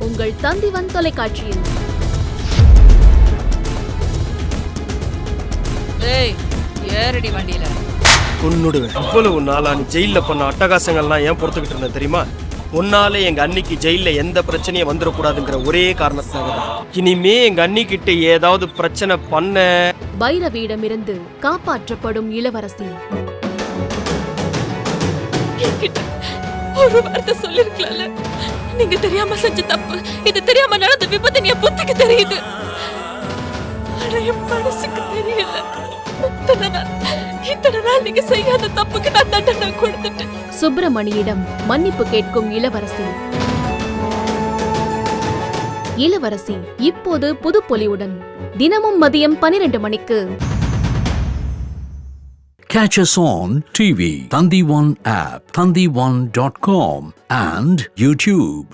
உங்கள் தந்திவன் தொலைக்காட்சியில். ஏறடி வண்டியில கொன்னுடுவேன். இவ்வளவு நாளா நீ ஜெயில பண்ண அட்டகாசங்கள்லாம் ஏன் பொறுத்துக்கிட்டு இருந்தேன் தெரியுமா? உன்னால எங்க அன்னிக்கு ஜெயில எந்த பிரச்சனையும் வந்துடக்கூடாதுங்கிற ஒரே காரணத்தால இனிமே எங்க அன்னிக்கிட்ட ஏதாவது பிரச்சனை பண்ண பைரவியிடமிருந்து காப்பாற்றப்படும் இளவரசி. ஒரு வார்த்தை சொல்லிருக்கலாம்ல. நீங்க தெரியாம செஞ்ச தப்பு, இது தெரியாம நடந்த விபத்து என் புத்திக்கு தெரியுது. ஆனா என் மனசுக்கு தெரியல. இத்தனை நாள் நீங்க செய்யாத தப்புக்கு நான் தண்டனை கொடுத்துட்டேன். சுப்பிரமணியிடம் மன்னிப்பு கேட்கும் இளவரசி. இளவரசி இப்போது புதுப்பொலிவுடன் தினமும் மதியம் 12 மணிக்கு. Catch us on TV, Thandivan app, thandivan.com and YouTube.